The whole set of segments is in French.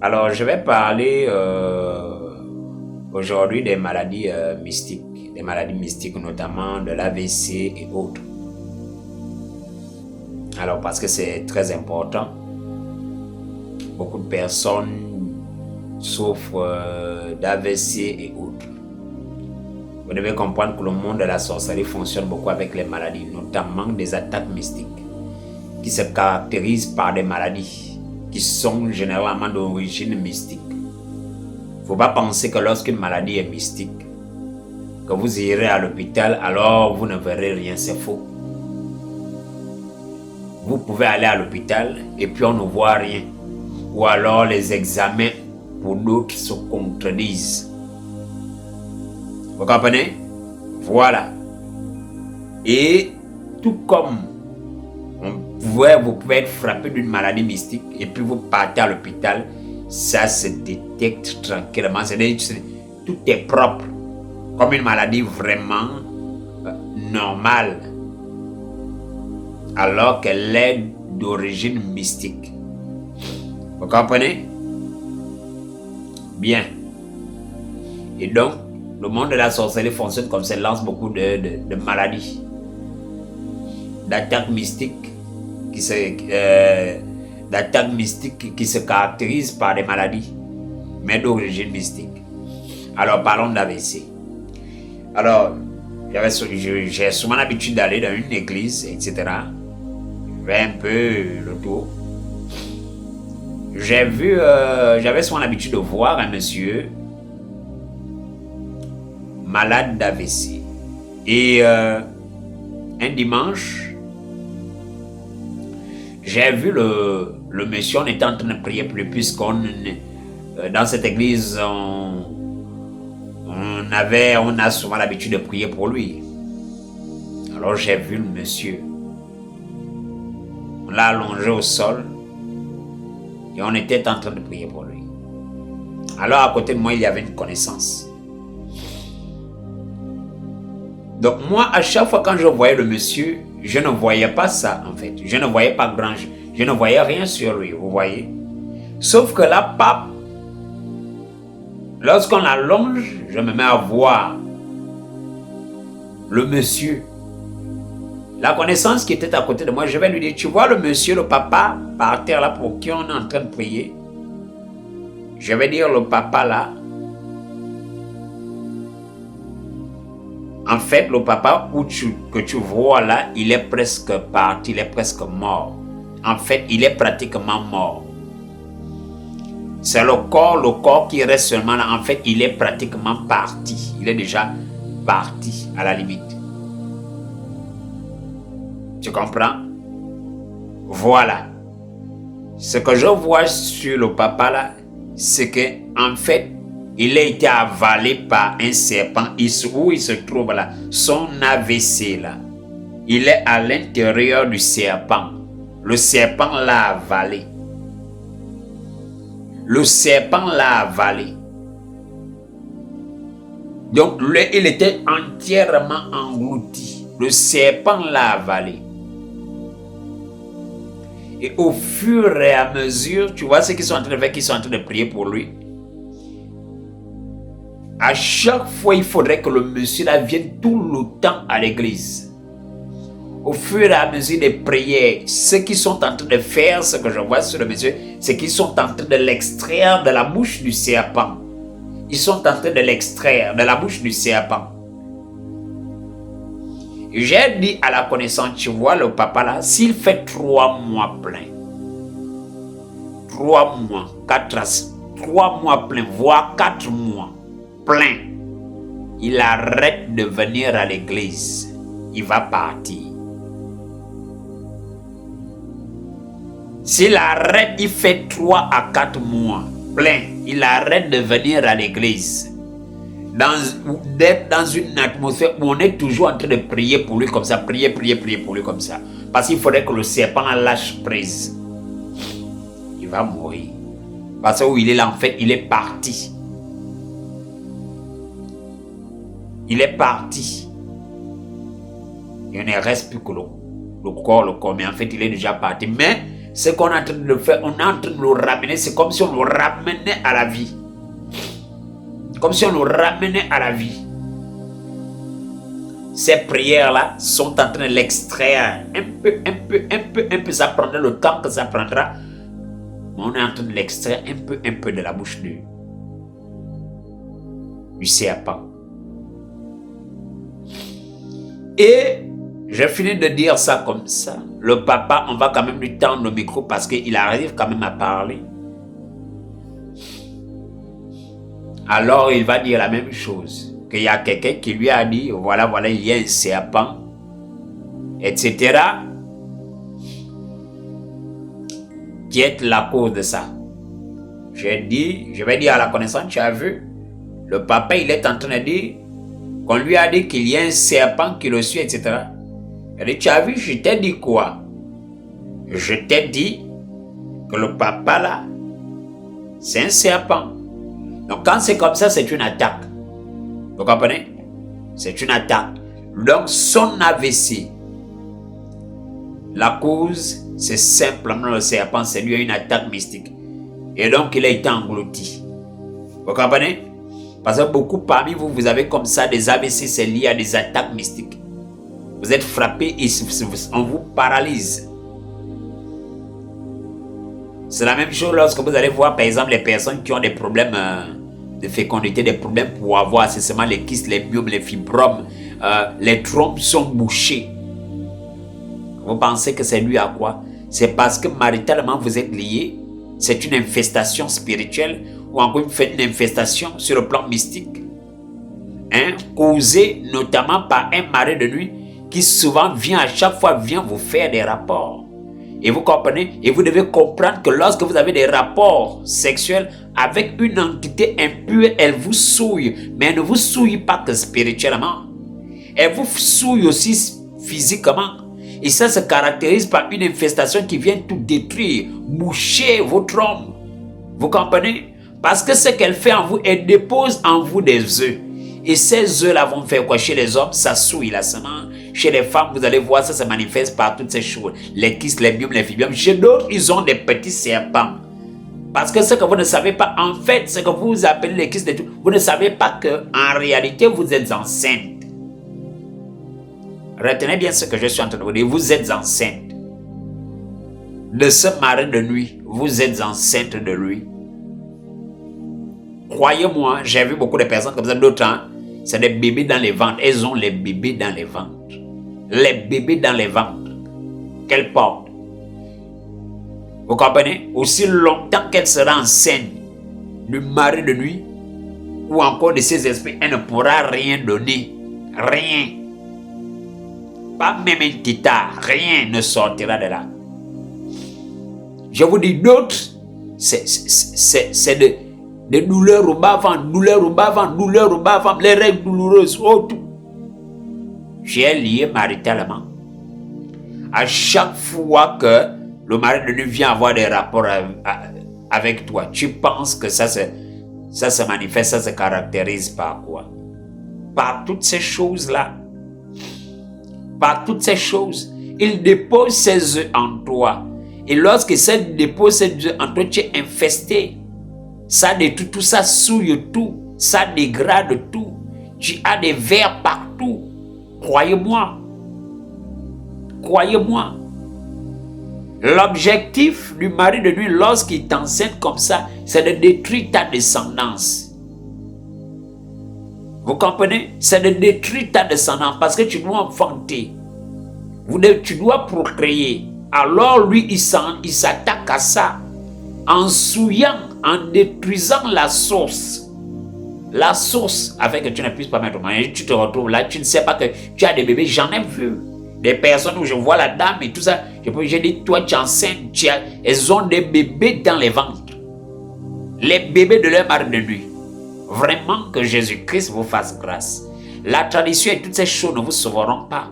Alors, je vais parler aujourd'hui des maladies mystiques, des maladies mystiques notamment de l'AVC et autres. Alors, parce que c'est très important, beaucoup de personnes souffrent d'AVC et autres. Vous devez comprendre que le monde de la sorcellerie fonctionne beaucoup avec les maladies, notamment des attaques mystiques, qui se caractérisent par des maladies qui sont généralement d'origine mystique. Il ne faut pas penser que lorsqu'une maladie est mystique, que vous irez à l'hôpital, alors vous ne verrez rien, c'est faux. Vous pouvez aller à l'hôpital et puis on ne voit rien. Ou alors les examens pour d'autres se contredisent. Vous comprenez? Voilà. Et tout comme vous pouvez être frappé d'une maladie mystique et puis vous partez à l'hôpital, ça se détecte tranquillement. Tout est propre, comme une maladie vraiment normale, alors qu'elle est d'origine mystique. Vous comprenez? Bien. Et donc, le monde de la sorcellerie fonctionne comme ça, lance beaucoup de maladies, d'attaques mystiques qui se caractérisent par des maladies, mais d'origine mystique. Alors, parlons d'AVC. Alors, j'ai souvent l'habitude d'aller dans une église, etc. Je fais un peu le tour. J'avais souvent l'habitude de voir un monsieur malade d'AVC. Et un dimanche, j'ai vu le monsieur, on était en train de prier pour lui, puisqu'on dans cette église, on a souvent l'habitude de prier pour lui. Alors j'ai vu le monsieur. On l'a allongé au sol et on était en train de prier pour lui. Alors à côté de moi, il y avait une connaissance. Donc moi, à chaque fois quand je voyais le monsieur, je ne voyais pas ça en fait. Je ne voyais pas grand chose. Je ne voyais rien sur lui, vous voyez. Sauf que là, pape, lorsqu'on l'allonge, je me mets à voir le monsieur. La connaissance qui était à côté de moi, je vais lui dire, tu vois le monsieur, le papa, par terre là pour qui on est en train de prier. Je vais dire le papa là. En fait, le papa que tu vois là, il est presque parti, il est presque mort. En fait, il est pratiquement mort. C'est le corps qui reste seulement là. En fait, il est pratiquement parti. Il est déjà parti à la limite. Tu comprends? Voilà. Ce que je vois sur le papa là, c'est que en fait, il a été avalé par un serpent. Où il se trouve là, son AVC là, il est à l'intérieur du serpent. Le serpent l'a avalé. Le serpent l'a avalé. Donc, lui, il était entièrement englouti. Le serpent l'a avalé. Et au fur et à mesure, tu vois ce qu'ils sont en train de faire, qu'ils sont en train de prier pour lui. À chaque fois, il faudrait que le monsieur là vienne tout le temps à l'église. Au fur et à mesure des prières, ceux qui sont en train de faire ce que je vois sur le monsieur, c'est qu'ils sont en train de l'extraire de la bouche du serpent. Ils sont en train de l'extraire de la bouche du serpent. J'ai dit à la connaissance, tu vois le papa là, s'il fait 3 mois plein, 3 mois, 3 mois plein, voire 4 mois plein, il arrête de venir à l'église, il va partir. S'il arrête, il fait 3 à 4 mois plein, il arrête de venir à l'église. D'être dans une atmosphère où on est toujours en train de prier pour lui comme ça, prier pour lui comme ça. Parce qu'il faudrait que le serpent lâche prise. Il va mourir. Parce que où il est là, en fait, il est parti. Il est parti. Il ne reste plus que le corps, mais en fait, il est déjà parti. Mais ce qu'on est en train de faire, on est en train de le ramener. C'est comme si on le ramenait à la vie. Comme si on le ramenait à la vie. Ces prières-là sont en train de l'extraire un peu. Ça prendra le temps que ça prendra. Mais on est en train de l'extraire un peu de la bouche du serpent. Et j'ai fini de dire ça comme ça. Le papa, on va quand même lui tendre le micro parce qu'il arrive quand même à parler. Alors il va dire la même chose. Qu'il y a quelqu'un qui lui a dit, voilà, il y a un serpent, etc. Qui est la cause de ça. Je vais dire à la connaissance, tu as vu, le papa, il est en train de dire qu'on lui a dit qu'il y a un serpent qui le suit, etc. Il dit, tu as vu, je t'ai dit quoi? Je t'ai dit que le papa là, c'est un serpent. Donc quand c'est comme ça, c'est une attaque. Vous comprenez? C'est une attaque. Donc son AVC, la cause, c'est simplement le serpent, c'est lui une attaque mystique. Et donc il a été englouti. Vous comprenez? Parce que beaucoup parmi vous, vous avez comme ça des AVC, c'est lié à des attaques mystiques. Vous êtes frappé et on vous paralyse. C'est la même chose lorsque vous allez voir par exemple les personnes qui ont des problèmes de fécondité, des problèmes pour avoir accessoirement les kystes, les myomes, les fibromes, les trompes sont bouchées. Vous pensez que c'est dû à quoi? C'est parce que maritalement vous êtes liés. C'est une infestation spirituelle ou encore une infestation sur le plan mystique. Causée notamment par un mari de nuit qui souvent vient à chaque fois vous faire des rapports. Et vous comprenez? Et vous devez comprendre que lorsque vous avez des rapports sexuels avec une entité impure, elle vous souille. Mais elle ne vous souille pas que spirituellement. Elle vous souille aussi physiquement. Et ça se caractérise par une infestation qui vient tout détruire, boucher votre homme. Vous comprenez? Parce que ce qu'elle fait en vous, elle dépose en vous des œufs. Et ces œufs-là vont faire quoi? Chez les hommes, ça souille la semence. Chez les femmes, vous allez voir, ça se manifeste par toutes ces choses. Les kystes, les myomes, les fibromes. Chez d'autres, ils ont des petits serpents. Parce que ce que vous ne savez pas, en fait, ce que vous appelez les kystes, vous ne savez pas qu'en réalité, vous êtes enceinte. Retenez bien ce que je suis en train de vous dire. Vous êtes enceinte. De ce mari de nuit, vous êtes enceinte de lui. Croyez-moi, j'ai vu beaucoup de personnes comme ça, d'autres, c'est des bébés dans les ventres. Elles ont les bébés dans les ventres. Les bébés dans les ventres qu'elles portent. Vous comprenez? Aussi longtemps qu'elle sera enceinte du mari de nuit ou encore de ses esprits, elle ne pourra rien donner. Rien. Pas même un tita. Rien ne sortira de là. Je vous dis d'autres, c'est des douleurs au bas-ventre, douleurs au bas-ventre, douleurs au bas-ventre, les règles douloureuses, oh tout. J'ai lié maritalement. À chaque fois que le mari de nuit vient avoir des rapports avec toi, tu penses que ça se manifeste, ça se caractérise par quoi? Par toutes ces choses-là. Par toutes ces choses. Il dépose ses œufs en toi. Et lorsque ça dépose ses œufs en toi, tu es infesté. Ça détruit tout, ça souille tout, ça dégrade tout. Tu as des vers partout. Croyez-moi. Croyez-moi. L'objectif du mari de nuit lorsqu'il t'enceinte comme ça, c'est de détruire ta descendance. Vous comprenez? C'est de détruire ta descendance parce que tu dois enfanter. Tu dois procréer. Alors lui, il s'attaque à ça en souillant, en détruisant la source. La source, afin que tu ne puisses pas mettre au manger. Tu te retrouves là, tu ne sais pas que tu as des bébés. J'en ai vu des personnes où je vois la dame et tout ça. J'ai dit, toi tu es enceinte, elles ont des bébés dans les ventres. Les bébés de leur mari de nuit. Vraiment que Jésus-Christ vous fasse grâce. La tradition et toutes ces choses ne vous sauveront pas.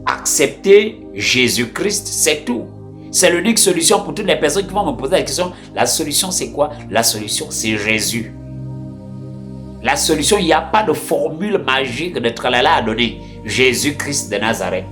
Acceptez Jésus-Christ, c'est tout. C'est l'unique solution pour toutes les personnes qui vont me poser la question. La solution, c'est quoi? La solution, c'est Jésus. La solution, il n'y a pas de formule magique de tralala à donner. Jésus-Christ de Nazareth.